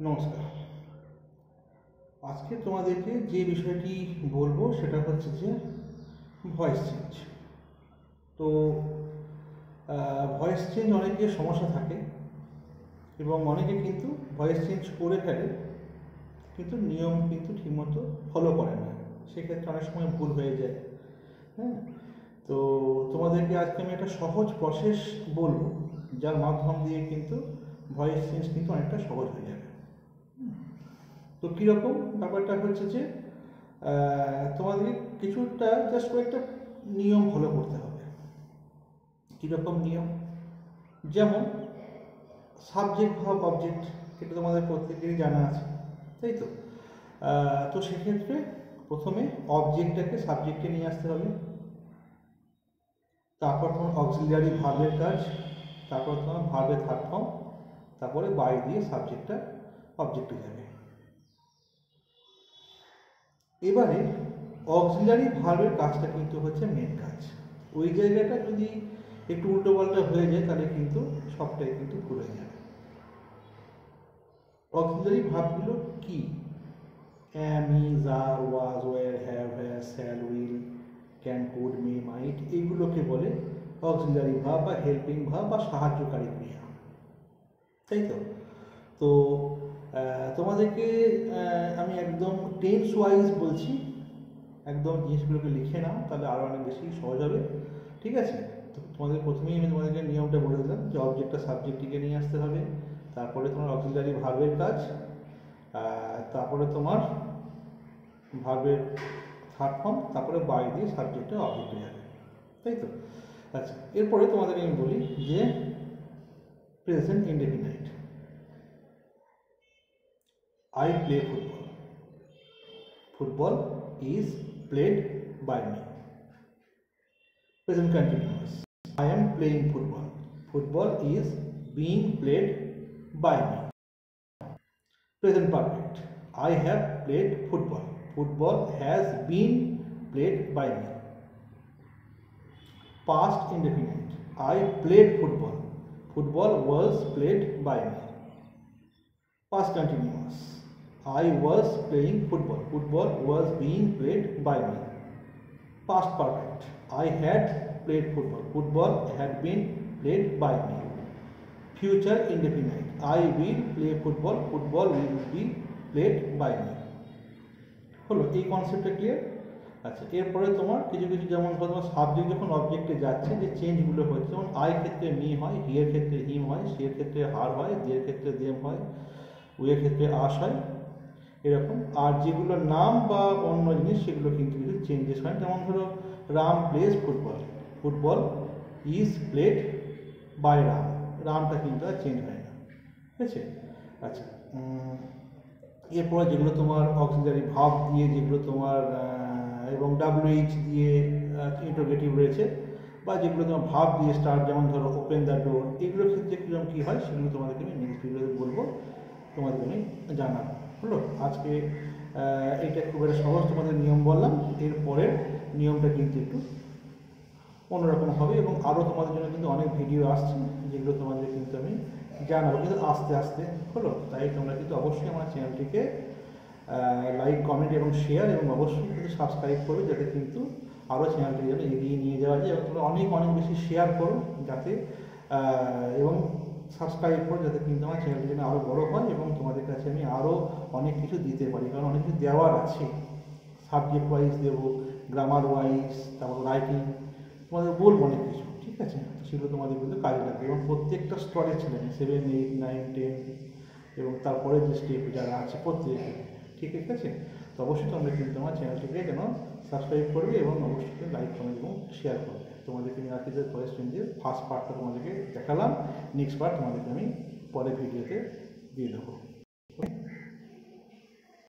নমস্কার। আজকে তোমাদেরকে যে বিষয়টি বলবো সেটা হচ্ছে যে ভয়েস চেঞ্জ। তো ভয়েস চেঞ্জ অনেকের সমস্যা থাকে এবং অনেকে কিন্তু ভয়েস চেঞ্জ করে ফেলে, কিন্তু নিয়ম কিন্তু ঠিকমতো ফলো করে না, সেক্ষেত্রে অনেক সময় ভুল হয়ে যায়। হ্যাঁ, তো তোমাদেরকে আজকে আমি একটা সহজ প্রসেস বলবো, যার মাধ্যম দিয়ে কিন্তু ভয়েস চেঞ্জ কিন্তু অনেকটা সহজ হয়ে যাবে। তো কীরকম ব্যাপারটা হচ্ছে যে তোমাদের কিছুটা জাস্ট কয়েকটা নিয়ম ফলো করতে হবে। কীরকম নিয়ম? যেমন সাবজেক্ট ভার্ব অবজেক্ট, এটা তোমাদের প্রত্যেকেরই জানা আছে, তাই তো? তো সেক্ষেত্রে প্রথমে অবজেক্টটাকে সাবজেক্টে নিয়ে আসতে হবে, তারপর তোমার অক্সিলিয়ারি ভার্বের কাজ, তারপর তোমার ভার্বের থার্ড ফর্ম, তারপরে বাই দিয়ে সাবজেক্টটা অবজেক্টে যাবে। এবারে অক্সিলারি ভার্বের কাজটা কিন্তু হচ্ছে মেন কাজ। ওই জায়গাটা যদি একটু উল্টোপাল্টা হয়ে যায় তাহলে কিন্তু সবটাই কিন্তু ভুল হয়ে যাবে। অক্সিলারি ভার্বগুলো কি? Am, is, are, was, were, have, has, shall, will, can, could, may, might, এইগুলোকে বলে অক্সিলারি ভার্ব বা হেল্পিং ভার্ব বা সাহায্যকারী ক্রিয়া, তাই তো? তো তোমাদেরকে আমি একদম টেন্স ওয়াইজ বলছি, একদম জিনিসগুলোকে লিখে নাও, তাহলে আরও অনেক বেশি সহজ হবে। ঠিক আছে? তো তোমাদের প্রথমেই আমি তোমাদেরকে নিয়মটা বলে দিলাম যে অবজেক্টটা সাবজেক্টটিকে নিয়ে আসতে হবে, তারপরে তোমার অক্সিলারি ভার্বের কাজ, তারপরে তোমার ভার্বের থার্ড ফর্ম, তারপরে বাই দিয়ে সাবজেক্টটা অবজেক্টে যাবে, তাই তো? আচ্ছা, এরপরে তোমাদেরকে আমি বলি যে present indefinite. I play football. Football is played by me. Present continuous. I am playing football. Football is being played by me. Present perfect. I have played football. Football has been played by me. Past indefinite. I played football. Football was played by me. Past continuous. I was playing football. Football was being played by me. Past perfect. I had played football. Football had been played by me. Future indefinite. I will play football. Football will be played by me. হলো, এই কনসেপ্টটা clear? আচ্ছা, এরপরে তোমার কিছু কিছু, যেমন তোমার সাবজেক্ট যখন অবজেক্টে যাচ্ছে যে চেঞ্জগুলো হচ্ছে, যেমন আই ক্ষেত্রে মি হয়, হি এর ক্ষেত্রে হিম হয়, সি এর ক্ষেত্রে হার হয়, দি এর ক্ষেত্রে দেম হয়, উই এর ক্ষেত্রে আস হয়, এরকম। আর যেগুলো নাম বা অন্য জিনিস সেগুলো কিন্তু কিছু চেঞ্জেস হয়, যেমন ধরো Ram plays football, football is played by Ram, রামটা কিন্তু আর চেঞ্জ হয় না, ঠিক আছে? আচ্ছা, এরপরে যেগুলো তোমার অক্সিলারি ভার্ব দিয়ে, যেগুলো তোমার এবং WH দিয়ে ইন্টারোগেটিভ রয়েছে, বা যেগুলো তোমার ভার্ব দিয়ে স্টার্ট, যেমন ধরো ওপেন দ্য ডোর, এগুলোর ক্ষেত্রে কীরকম কী হয় সেগুলো তোমাদেরকে আমি নেক্সট ভিডিওতে বলবো, তোমাদেরকে আমি জানাবো। হলো, আজকে এটা খুব একটা সহজ তোমাদের নিয়ম বললাম। এরপরের নিয়মটা কিন্তু একটু অন্যরকম হবে এবং আরও তোমাদের জন্য কিন্তু অনেক ভিডিও আসছে, যেগুলো তোমাদের কিন্তু আমি জানাবো, কিন্তু আস্তে আস্তে। হলো, তাই তোমরা কিন্তু অবশ্যই আমার চ্যানেলটিকে লাইক, কমেন্ট এবং শেয়ার, এবং অবশ্যই কিন্তু সাবস্ক্রাইব করবে, যাতে কিন্তু আরও চ্যানেলটিকে যেন এগিয়ে নিয়ে যাওয়া যায়, এবং তোমরা অনেক অনেক বেশি শেয়ার করো যাতে, এবং সাবস্ক্রাইব করো যাতে কিন্তু আমার চ্যানেলটি যেন আরও বড়ো হয় এবং তোমাদের কাছে আমি আরও অনেক কিছু দিতে পারি, কারণ অনেক কিছু দেওয়ার আছে। সাবজেক্ট ওয়াইজ দেবো, গ্রামার ওয়াইজ, তারপর রাইটিং, তোমাদের বলবো অনেক কিছু, ঠিক আছে? সেগুলো তোমাদের কিন্তু কাজে লাগবে, এবং প্রত্যেকটা স্তরের ছেলে, 7, 8, 9, 10 এবং তারপরে যে স্টেপ যারা আছে প্রত্যেকে, ঠিক আছে? তো অবশ্যই তোমরা কিন্তু আমার চ্যানেলটিকে যেন সাবস্ক্রাইব করবে এবং অবশ্যই লাইক, কমেন্ট এবং শেয়ার করবে। তোমাদেরকে আমি আজকে যে ভয়েস চেঞ্জের ফার্স্ট পার্টটা তোমাদেরকে দেখালাম, নেক্সট পার্ট তোমাদেরকে আমি পরের ভিডিওতে দিয়ে দেবো।